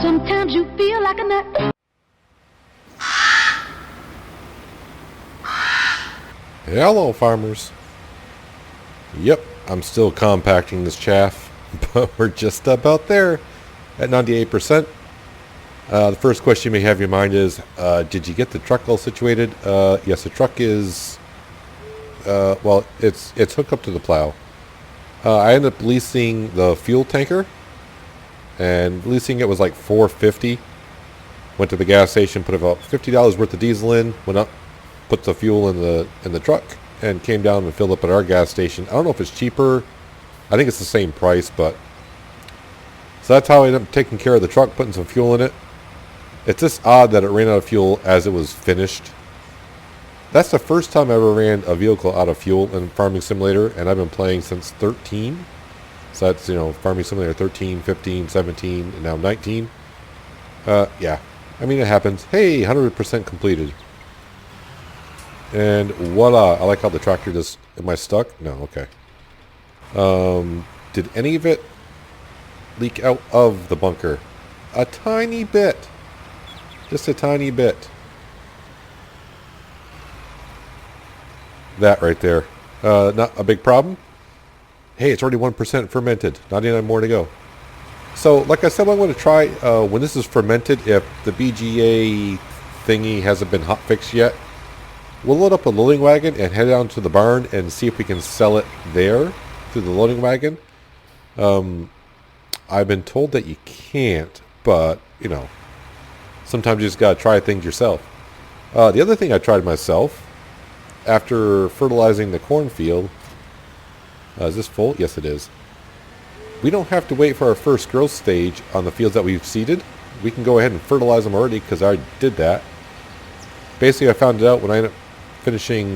Sometimes you feel like a nut. Hello, farmers. Yep, I'm still compacting this chaff, but we're just about there at 98%. The first question you may have in your mind is, did you get the truck all situated? Yes, the truck is, well, it's hooked up to the plow. I ended up leasing the fuel tanker, and leasing it was like $450. Went to the gas station, put about $50 worth of diesel in, went up, put the fuel in the truck, and came down and filled up at our gas station. I don't know if it's cheaper. I think it's the same price, but so that's how I ended up taking care of the truck, putting some fuel in it. It's just odd that it ran out of fuel as it was finished. That's the first time I ever ran a vehicle out of fuel in Farming Simulator, and I've been playing since 13. So that's, Farming Simulator 13, 15, 17, and now 19. Yeah. I mean, it happens. Hey, 100% completed. And voila. I like how the tractor just... Am I stuck? No, okay. Did any of it leak out of the bunker? A tiny bit. Just a tiny bit. That right there. Not a big problem. Hey, it's already 1% fermented. 99 more to go. So, like I said, I'm going to try, when this is fermented, if the BGA thingy hasn't been hot fixed yet, we'll load up a loading wagon and head down to the barn and see if we can sell it there through the loading wagon. I've been told that you can't, but, sometimes you just got to try things yourself. The other thing I tried myself, after fertilizing the cornfield, is this full? Yes, it is. We don't have to wait for our first growth stage on the fields that we've seeded. We can go ahead and fertilize them already because I did that. Basically, I found it out when I ended up finishing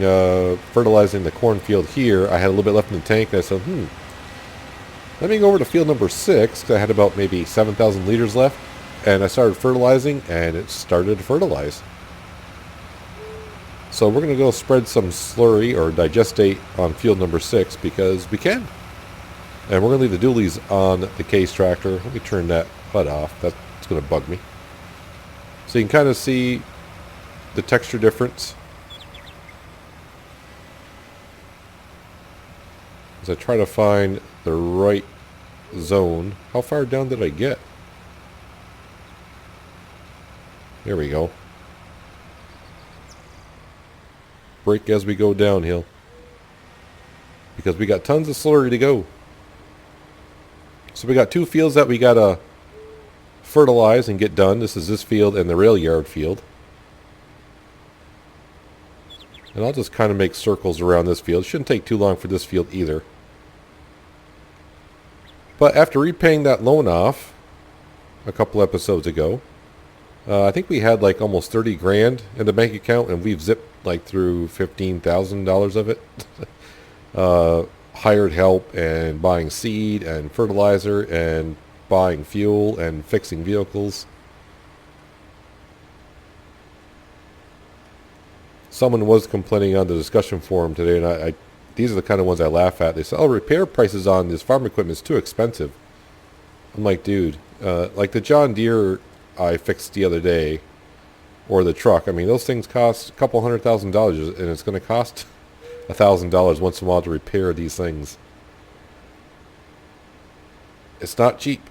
fertilizing the cornfield here. I had a little bit left in the tank, and I said, let me go over to field number 6, because I had about maybe 7,000 liters left, and I started fertilizing, and it started to fertilize. So we're going to go spread some slurry or digestate on field number 6 because we can. And we're going to leave the dualies on the case tractor. Let me turn that HUD off. That's going to bug me. So you can kind of see the texture difference as I try to find the right zone. How far down did I get? There we go. Brake as we go downhill, because we got tons of slurry to go. So we got 2 fields that we gotta fertilize and get done. This is this field and the rail yard field. And I'll just kind of make circles around this field. Shouldn't take too long for this field either. But after repaying that loan off a couple episodes ago, I think we had like almost 30 grand in the bank account, and we've zipped like through $15,000 of it. Hired help and buying seed and fertilizer and buying fuel and fixing vehicles. Someone was complaining on the discussion forum today, and I these are the kind of ones I laugh at. They say, repair prices on this farm equipment is too expensive. I'm like, dude, like the John Deere I fixed the other day, or the truck, I mean, those things cost a couple $100,000, and it's going to cost $1,000 once in a while to repair these things. It's not cheap.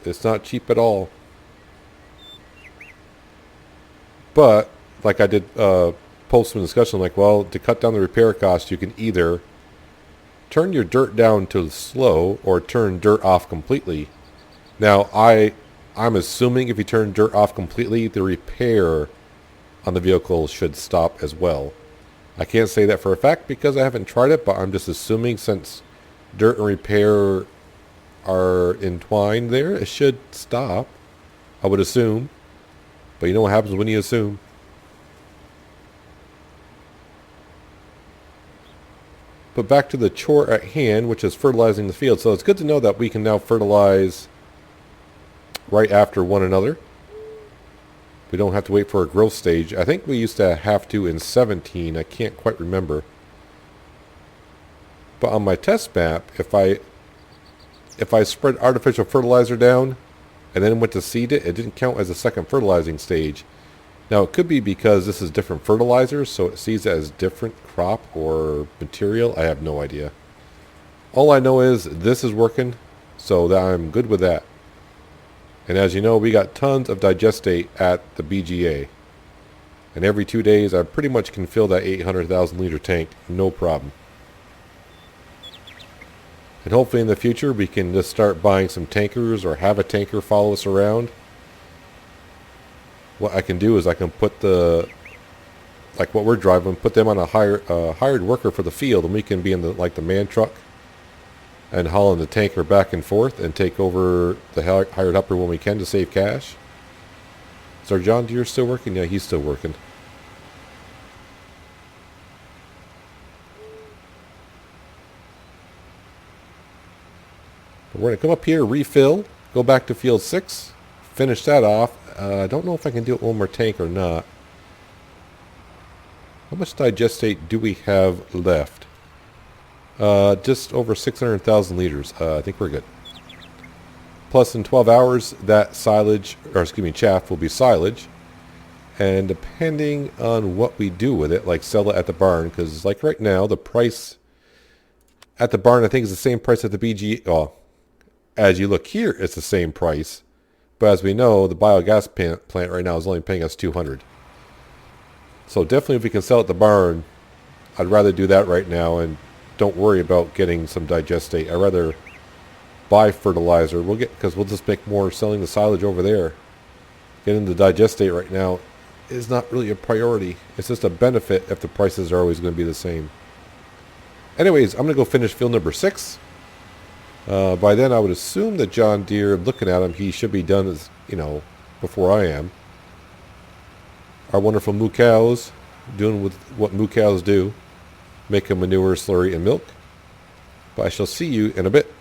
It's not cheap at all. But like I did post some discussion, like, well, to cut down the repair cost, you can either turn your dirt down to slow or turn dirt off completely. Now, I'm assuming if you turn dirt off completely, the repair on the vehicle should stop as well. I can't say that for a fact because I haven't tried it, but I'm just assuming since dirt and repair are entwined there, it should stop. I would assume. But you know what happens when you assume. But back to the chore at hand, which is fertilizing the field. So it's good to know that we can now fertilize right after one another. We don't have to wait for a growth stage. I think we used to have to in 17. I can't quite remember. But on my test map, if I spread artificial fertilizer down and then went to seed it, it didn't count as a second fertilizing stage. Now, it could be because this is different fertilizers, so it sees it as different crop or material. I have no idea. All I know is this is working, so that I'm good with that. And as you know, we got tons of digestate at the BGA. And every 2 days, I pretty much can fill that 800,000 liter tank, no problem. And hopefully in the future we can just start buying some tankers or have a tanker follow us around. What I can do is I can put like what we're driving, put them on a hired worker for the field, and we can be in the man truck and hauling the tanker back and forth and take over the hired helper when we can to save cash. Is our John Deere still working? Yeah, he's still working. We're going to come up here, refill, go back to field 6, finish that off. I don't know if I can do it one more tank or not. How much digestate do we have left? Just over 600,000 liters. I think we're good. Plus in 12 hours, that chaff will be silage. And depending on what we do with it, like sell it at the barn, because like right now, the price at the barn I think is the same price at the BG. Oh, as you look here, it's the same price. But as we know, the biogas plant right now is only paying us $200. So definitely if we can sell at the barn, I'd rather do that right now and don't worry about getting some digestate. I'd rather buy fertilizer. Because we'll just make more selling the silage over there. Getting the digestate right now is not really a priority. It's just a benefit if the prices are always going to be the same. Anyways, I'm going to go finish field number 6. By then I would assume that John Deere, looking at him, he should be done as, before I am. Our wonderful moo cows, doing with what moo cows do, making manure, slurry, and milk. But I shall see you in a bit.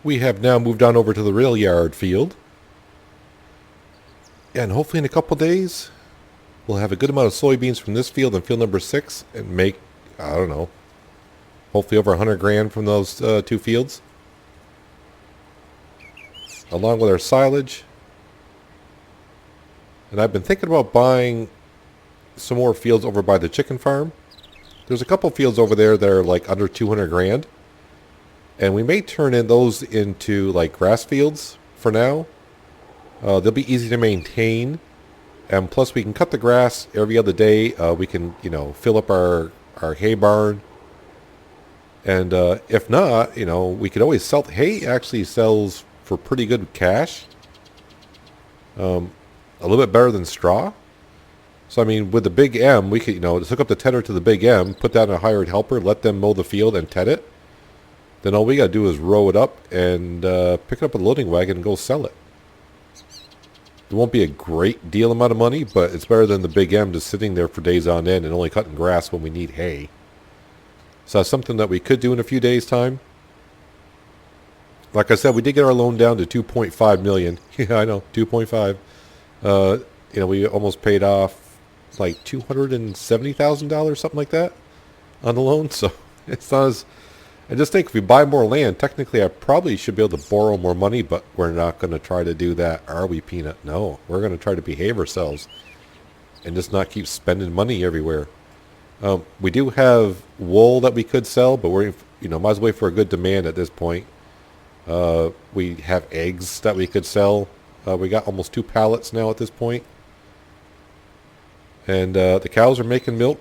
We have now moved on over to the rail yard field. And hopefully in a couple days, we'll have a good amount of soybeans from this field and field number 6 and make, I don't know, hopefully over 100 grand from those 2 fields. Along with our silage. And I've been thinking about buying some more fields over by the chicken farm. There's a couple fields over there that are like under 200 grand. And we may turn those into like grass fields for now. They'll be easy to maintain. And plus we can cut the grass every other day. We can, fill up our hay barn. And if not, we could always sell. Hay actually sells for pretty good cash. A little bit better than straw. So, I mean, with the Big M, we could, hook up the tedder to the Big M, put that in a hired helper, let them mow the field and ted it. Then all we got to do is row it up and pick it up with a loading wagon and go sell it. It won't be a great deal amount of money, but it's better than the Big M just sitting there for days on end and only cutting grass when we need hay. So that's something that we could do in a few days' time. Like I said, we did get our loan down to $2.5 million. Yeah, I know, 2.5. We almost paid off like $270,000, something like that, on the loan. So it's not as... I just think if we buy more land, technically I probably should be able to borrow more money, but we're not going to try to do that, are we, Peanut? No, we're going to try to behave ourselves and just not keep spending money everywhere. We do have wool that we could sell, but we're, might as well wait for a good demand at this point. We have eggs that we could sell. We got almost 2 pallets now at this point. And the cows are making milk,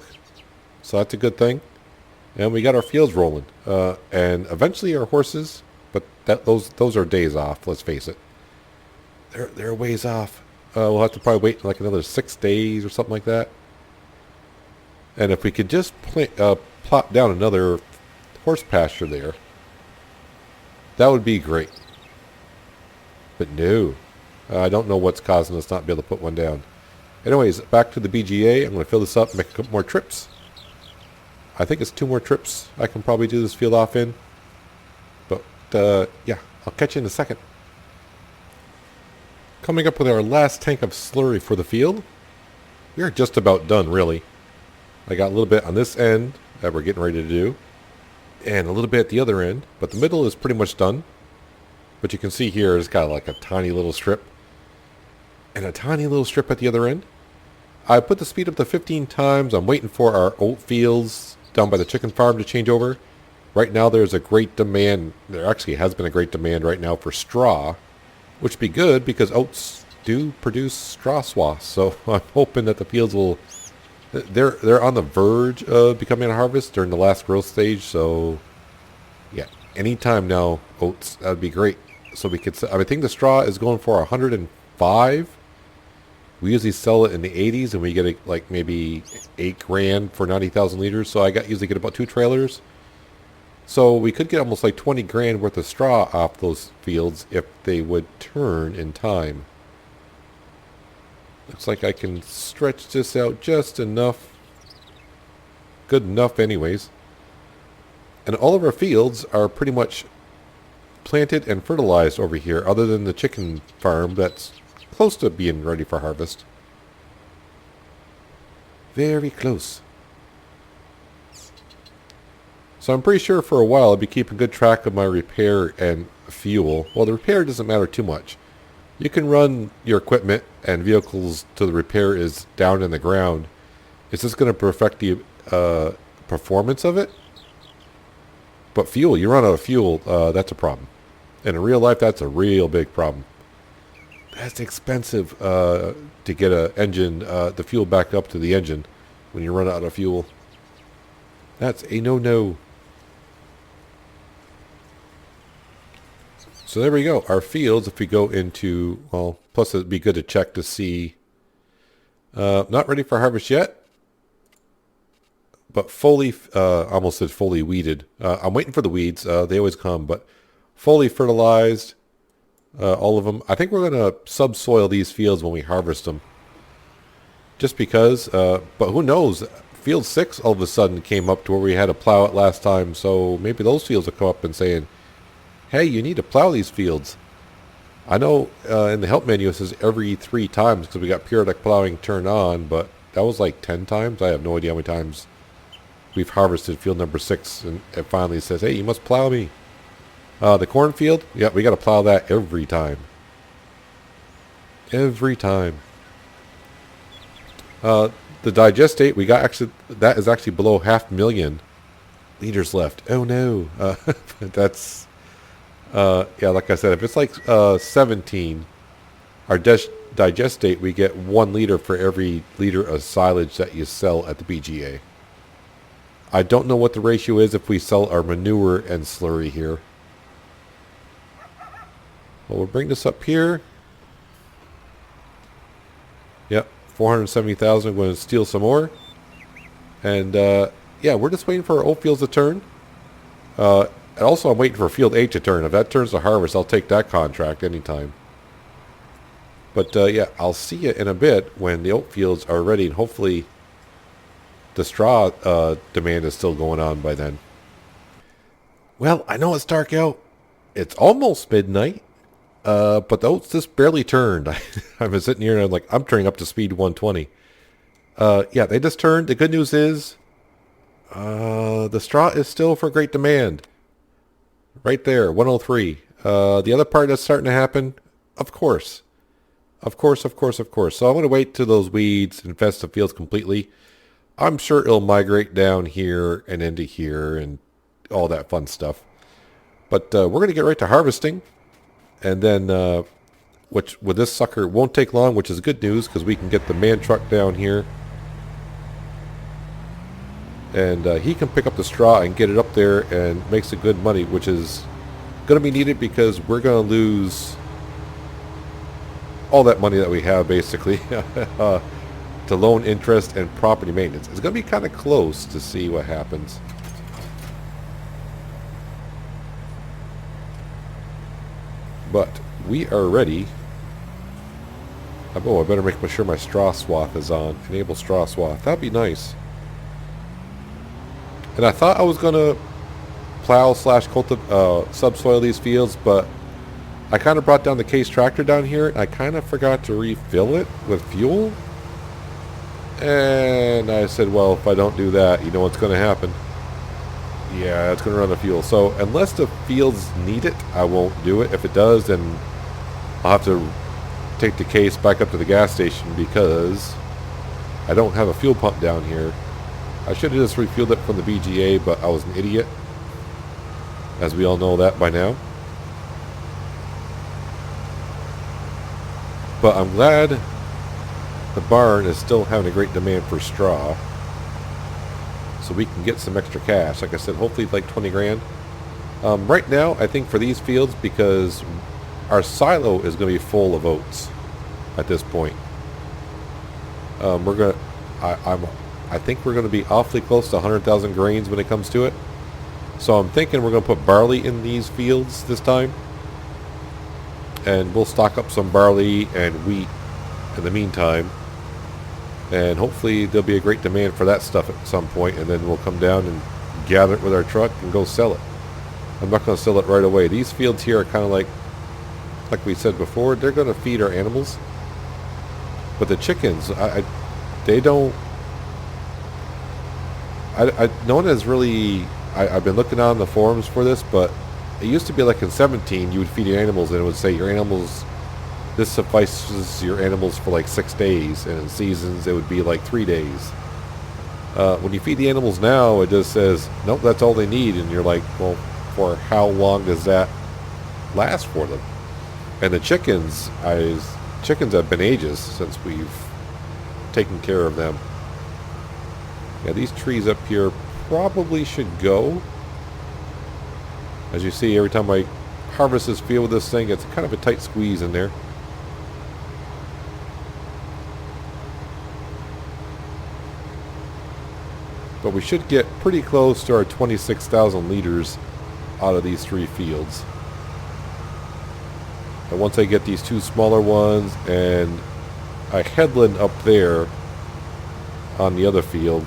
so that's a good thing. And we got our fields rolling. And eventually our horses, but those are days off, let's face it. They're a ways off. We'll have to probably wait like another 6 days or something like that. And if we could just plop down another horse pasture there, that would be great. But no. I don't know what's causing us not to be able to put one down. Anyways, back to the BGA. I'm going to fill this up and make a couple more trips. I think it's 2 more trips I can probably do this field off in. But, yeah, I'll catch you in a second. Coming up with our last tank of slurry for the field. We are just about done, really. I got a little bit on this end that we're getting ready to do. And a little bit at the other end. But the middle is pretty much done. But you can see here it's got like a tiny little strip. And a tiny little strip at the other end. I put the speed up to 15 times. I'm waiting for our oat fields down by the chicken farm to change over. Right now there's a great demand. There actually has been a great demand right now for straw, which would be good because oats do produce straw swaths. So I'm hoping that the fields will... They're on the verge of becoming a harvest during the last growth stage. So yeah, anytime now, oats, that would be great. So we could... I think the straw is going for 105. We usually sell it in the 80s, and we get like maybe $8,000 for 90,000 liters. So I usually get about 2 trailers. So we could get almost like 20 grand worth of straw off those fields if they would turn in time. Looks like I can stretch this out just enough. Good enough anyways. And all of our fields are pretty much planted and fertilized over here, other than the chicken farm that's close to being ready for harvest. Very close. So I'm pretty sure for a while I'll be keeping good track of my repair and fuel. Well, the repair doesn't matter too much. You can run your equipment and vehicles till the repair is down in the ground. It's just going to affect the performance of it. But fuel, you run out of fuel, that's a problem. And in real life, that's a real big problem. That's expensive to get the fuel back up to the engine when you run out of fuel. That's a no-no. So there we go. Our fields, if we go into, well, plus it'd be good to check to see. Not ready for harvest yet. But fully, almost said fully weeded. I'm waiting for the weeds. They always come, but fully fertilized. All of them. I think we're going to subsoil these fields when we harvest them. Just because, but who knows? Field 6 all of a sudden came up to where we had to plow it last time. So maybe those fields will come up and saying, hey, you need to plow these fields. I know in the help menu it says every 3 times because we got periodic plowing turned on, but that was like 10 times. I have no idea how many times we've harvested field number 6, and it finally says, hey, you must plow me. The cornfield, yeah, we got to plow that every time. Every time. The digestate, we got actually, that is actually below 500,000 liters left. Oh no. That's, yeah, like I said, if it's like 17, our digestate, we get 1 liter for every liter of silage that you sell at the BGA. I don't know what the ratio is if we sell our manure and slurry here. Well, we'll bring this up here. Yep, 470,000. I'm going to steal some more. And, yeah, we're just waiting for our oat fields to turn. And also, I'm waiting for field 8 to turn. If that turns to harvest, I'll take that contract anytime. But, yeah, I'll see you in a bit when the oat fields are ready. And hopefully the straw demand is still going on by then. Well, I know it's dark out. It's almost midnight. But the oats just barely turned. I've been sitting here and I'm like, I'm turning up to speed 120. Yeah, they just turned. The good news is, the straw is still for great demand. Right there, 103. The other part that's starting to happen, of course. Of course. So I'm going to wait till those weeds infest the fields completely. I'm sure it'll migrate down here and into here and all that fun stuff. But we're going to get right to harvesting. And then, which with this sucker won't take long, which is good news because we can get the man truck down here. And he can pick up the straw and get it up there and make some good money, which is going to be needed because we're going to lose all that money that we have basically to loan interest and property maintenance. It's going to be kind of close to see what happens. But we are ready. Oh, I better make sure my straw swath is on. Enable straw swath. That'd be nice. And I thought I was going to plow / subsoil these fields, but I kind of brought down the case tractor down here, and I kind of forgot to refill it with fuel. And I said, well, if I don't do that, you know what's going to happen. Yeah, it's going to run the fuel. So unless the fields need it, I won't do it. If it does, then I'll have to take the case back up to the gas station because I don't have a fuel pump down here. I should have just refueled it from the BGA, but I was an idiot. As we all know that by now. But I'm glad the barn is still having a great demand for straw. So we can get some extra cash. Like I said, hopefully like 20 grand. Right now, I think for these fields, because our silo is going to be full of oats at this point. I think we're going to be awfully close to 100,000 grains when it comes to it. So I'm thinking we're going to put barley in these fields this time. And we'll stock up some barley and wheat in the meantime. And hopefully there'll be a great demand for that stuff at some point, and then we'll come down and gather it with our truck and go sell it. I'm not going to sell it right away. These fields here are kind of like we said before, they're going to feed our animals. But the chickens, they don't. No one has really. I've been looking on the forums for this, but it used to be like in 17, you would feed your animals, and it would say your animals. This suffices your animals for like 6 days, and in seasons it would be like 3 days. When you feed the animals now, it just says, nope, that's all they need, and you're like, well, for how long does that last for them? And the chickens have been ages since we've taken care of them. Yeah, these trees up here probably should go. As you see, every time I harvest this field with this thing, it's kind of a tight squeeze in there. But we should get pretty close to our 26,000 liters out of these 3 fields. And once I get these 2 smaller ones and a headland up there on the other field,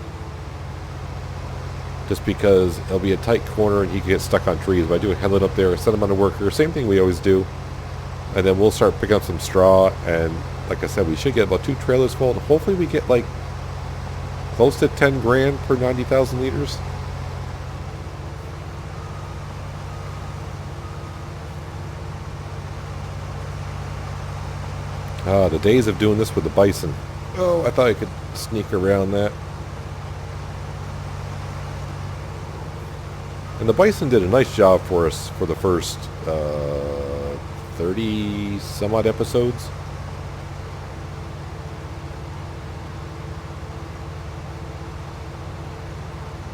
just because it'll be a tight corner and he can get stuck on trees. But I do a headland up there, set him on a worker, same thing we always do. And then we'll start picking up some straw, and like I said, we should get about 2 trailers full, and hopefully we get like close to 10 grand per 90,000 liters. The days of doing this with the bison. Oh, I thought I could sneak around that. And the bison did a nice job for us for the first 30 some odd episodes.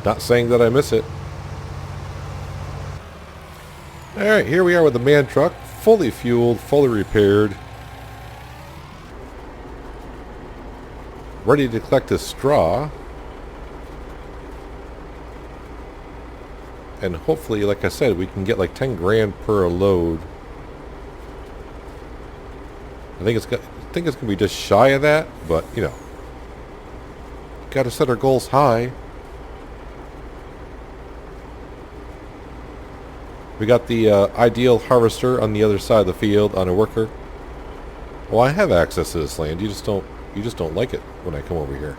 Not saying that I miss it. Alright, here we are with the man truck, fully fueled, fully repaired. Ready to collect this straw. And hopefully, like I said, we can get like 10 grand per load. I think it's going to be just shy of that, but you know, got to set our goals high. We got the ideal harvester on the other side of the field on a worker. Well, I have access to this land. You just don't like it when I come over here.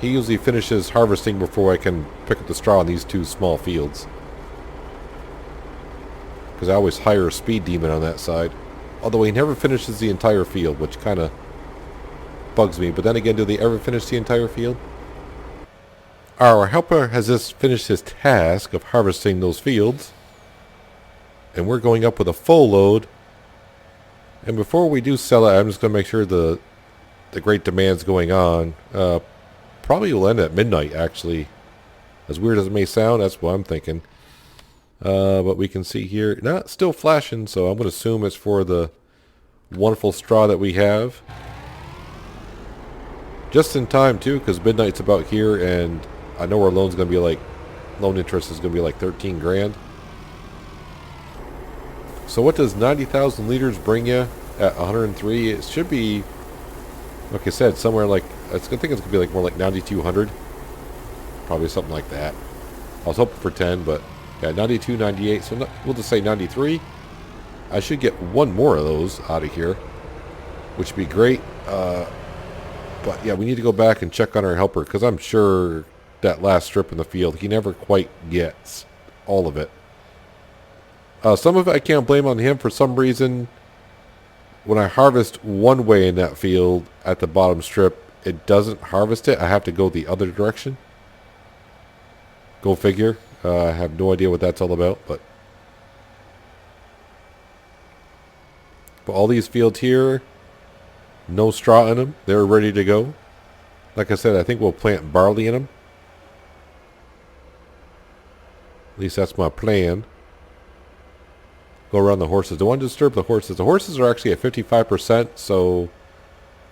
He usually finishes harvesting before I can pick up the straw on these 2 small fields. Because I always hire a speed demon on that side. Although he never finishes the entire field, which kind of bugs me. But then again, do they ever finish the entire field? Our helper has just finished his task of harvesting those fields. And we're going up with a full load. And before we do sell it, I'm just going to make sure the great demand's going on. Probably will end at midnight, actually. As weird as it may sound, that's what I'm thinking. But we can see here, not still flashing, so I'm going to assume it's for the wonderful straw that we have. Just in time, too, because midnight's about here, and I know our loan interest is going to be like 13 grand. So what does 90,000 liters bring you at 103? It should be, like I said, somewhere like, I think it's going to be like more like 9,200. Probably something like that. I was hoping for 10, but yeah, 92, 98. So we'll just say 93. I should get 1 more of those out of here, which would be great. But yeah, we need to go back and check on our helper because I'm sure that last strip in the field, he never quite gets all of it. Some of it I can't blame on him. For some reason, when I harvest one way in that field at the bottom strip, it doesn't harvest it. I have to go the other direction. Go figure. I have no idea what that's all about, but all these fields here, no straw in them. They're ready to go. Like I said, I think we'll plant barley in them. At least that's my plan. Go around the horses. Don't want to disturb the horses. The horses are actually at 55%, so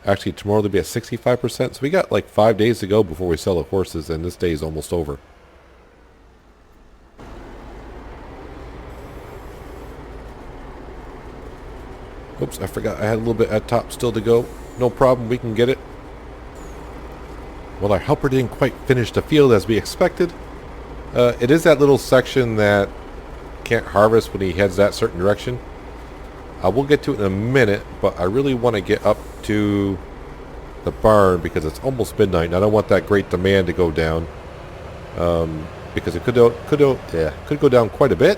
actually tomorrow they'll be at 65%. So we got like 5 days to go before we sell the horses, and this day is almost over. Oops, I forgot I had a little bit at top still to go. No problem, we can get it. Well, our helper didn't quite finish the field as we expected. It is that little section that can't harvest when he heads that certain direction. I will get to it in a minute, but I really want to get up to the barn because it's almost midnight and I don't want that great demand to go down. Because it could go down quite a bit.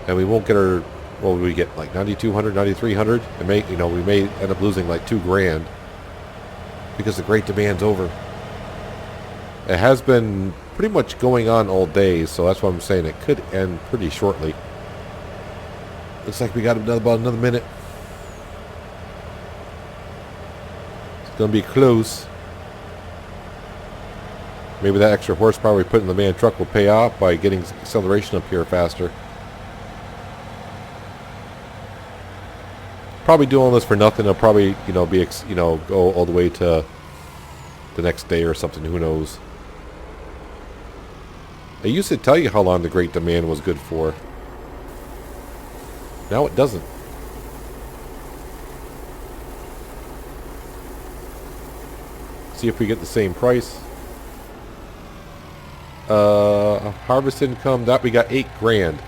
And we won't get our, what would we get, like 9,200, 9,300? It may, we may end up losing like $2,000 because the great demand's over. It has been pretty much going on all day, so that's what I'm saying. It could end pretty shortly. Looks like we got about another minute. It's going to be close. Maybe that extra horsepower we put in the man truck will pay off by getting acceleration up here faster. Probably doing all this for nothing. It'll probably, go all the way to the next day or something. Who knows? They used to tell you how long the Great Demand was good for. Now it doesn't. See if we get the same price. Harvest income, that we got $8,000.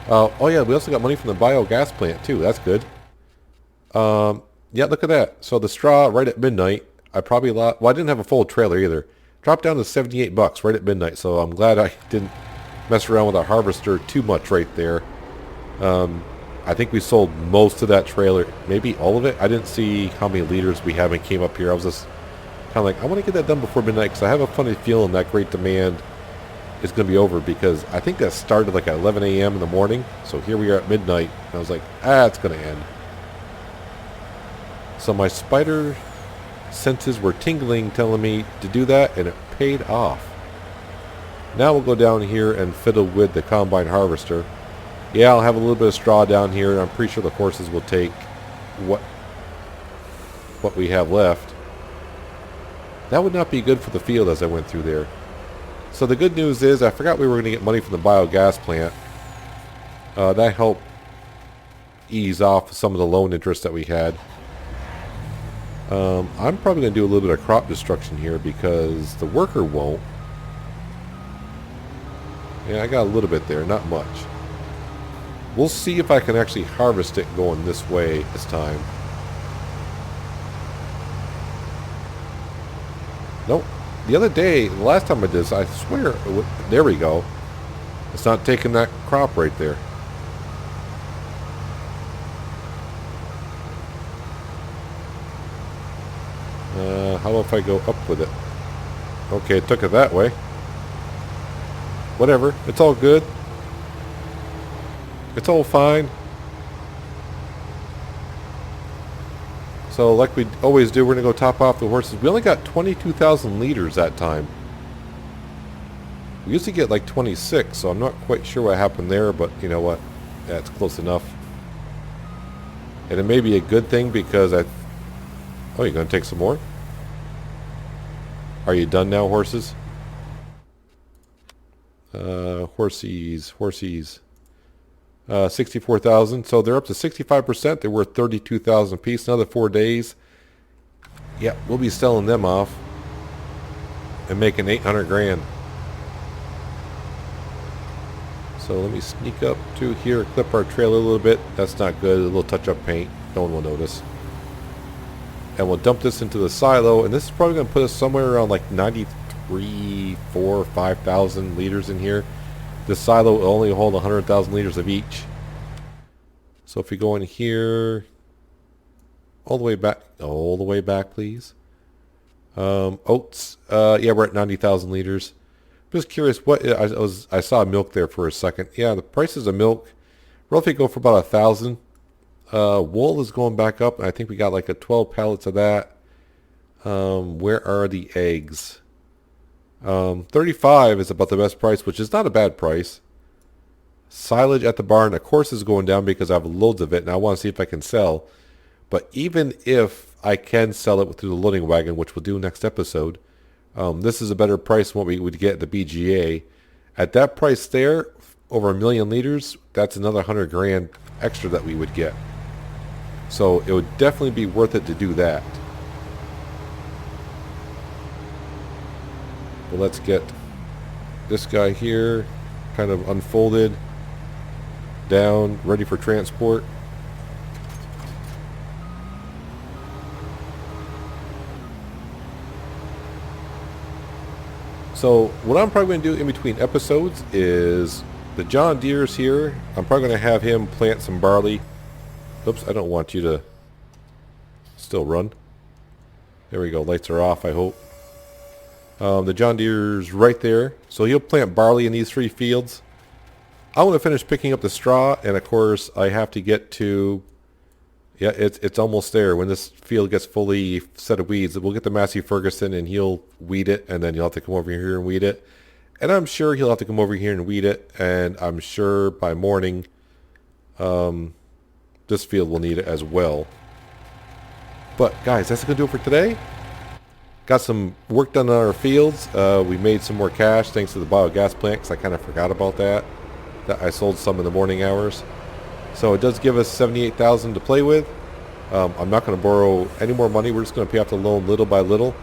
Oh yeah, we also got money from the biogas plant too. That's good. Yeah, look at that. So the straw right at midnight, I probably well, I didn't have a full trailer either. Dropped down to $78 right at midnight. So I'm glad I didn't mess around with our harvester too much right there. I think we sold most of that trailer, maybe all of it. I didn't see how many liters we have and came up here. I was just kind of like, I want to get that done before midnight because I have a funny feeling that Great Demand is going to be over because I think that started like at 11 a.m. in the morning. So here we are at midnight. And I was like, it's going to end. So my spider senses were tingling, telling me to do that, and it paid off. Now we'll go down here and fiddle with the combine harvester. Yeah, I'll have a little bit of straw down here, and I'm pretty sure the horses will take what we have left. That would not be good for the field as I went through there. So the good news is, I forgot we were going to get money from the biogas plant. That helped ease off some of the loan interest that we had. I'm probably going to do a little bit of crop destruction here because the worker won't. Yeah, I got a little bit there, not much. We'll see if I can actually harvest it going this way this time. Nope. The other day, the last time I did this, I swear, there we go. It's not taking that crop right there. How about if I go up with it? Okay, it took it that way. Whatever, it's all good. It's all fine. So like we always do, we're going to go top off the horses. We only got 22,000 liters that time. We used to get like 26, so I'm not quite sure what happened there, but you know what? That's close enough. And it may be a good thing because Oh, you're going to take some more? Are you done now, horses? Horsies. 64,000. So they're up to 65%. They're worth 32,000 a piece. Another 4 days. Yep, we'll be selling them off and making 800 grand. So let me sneak up to here, clip our trailer a little bit. That's not good. A little touch-up paint. No one will notice. And we'll dump this into the silo. And this is probably going to put us somewhere around like 93, 4, 5,000 liters in here. This silo will only hold 100,000 liters of each. So if we go in here, all the way back, please. Oats. Yeah, we're at 90,000 liters. I'm just curious. I saw milk there for a second. Yeah, the prices of milk roughly go for about 1,000. Wool is going back up. I think we got like 12 pallets of that. Where are the eggs? 35 is about the best price, which is not a bad price. Silage at the barn, of course, is going down because I have loads of it, and I want to see if I can sell. But even if I can sell it through the loading wagon, which we'll do next episode, this is a better price than what we would get at the BGA. At that price there, over 1 million liters, that's another 100 grand extra that we would get. So it would definitely be worth it to do that. But let's get this guy here kind of unfolded, down, ready for transport. So what I'm probably going to do in between episodes is the John Deere's here. I'm probably going to have him plant some barley. Oops, I don't want you to still run. There we go. Lights are off, I hope. The John Deere's right there. So he'll plant barley in these 3 fields. I want to finish picking up the straw, and of course I have to get to... Yeah, it's almost there. When this field gets fully set of weeds, we'll get the Massey Ferguson, and he'll weed it, and then you'll have to come over here and weed it. And I'm sure he'll have to come over here and weed it, and I'm sure by morning this field will need it as well. But guys, that's going to do it for today. Got some work done on our fields. We made some more cash thanks to the biogas plant, because I kind of forgot about that. I sold some in the morning hours. So it does give us $78,000 to play with. I'm not going to borrow any more money. We're just going to pay off the loan little by little.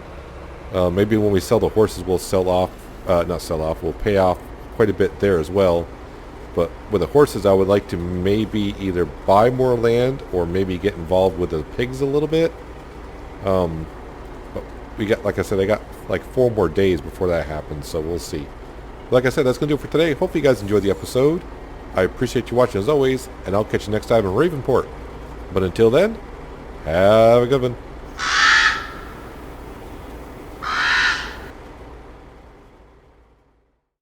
Maybe when we sell the horses, we'll we'll pay off quite a bit there as well. But with the horses, I would like to maybe either buy more land or maybe get involved with the pigs a little bit. But we got, like I said, I got like 4 more days before that happens, so we'll see. Like I said, that's going to do it for today. Hopefully you guys enjoyed the episode. I appreciate you watching as always, and I'll catch you next time in Ravenport. But until then, have a good one.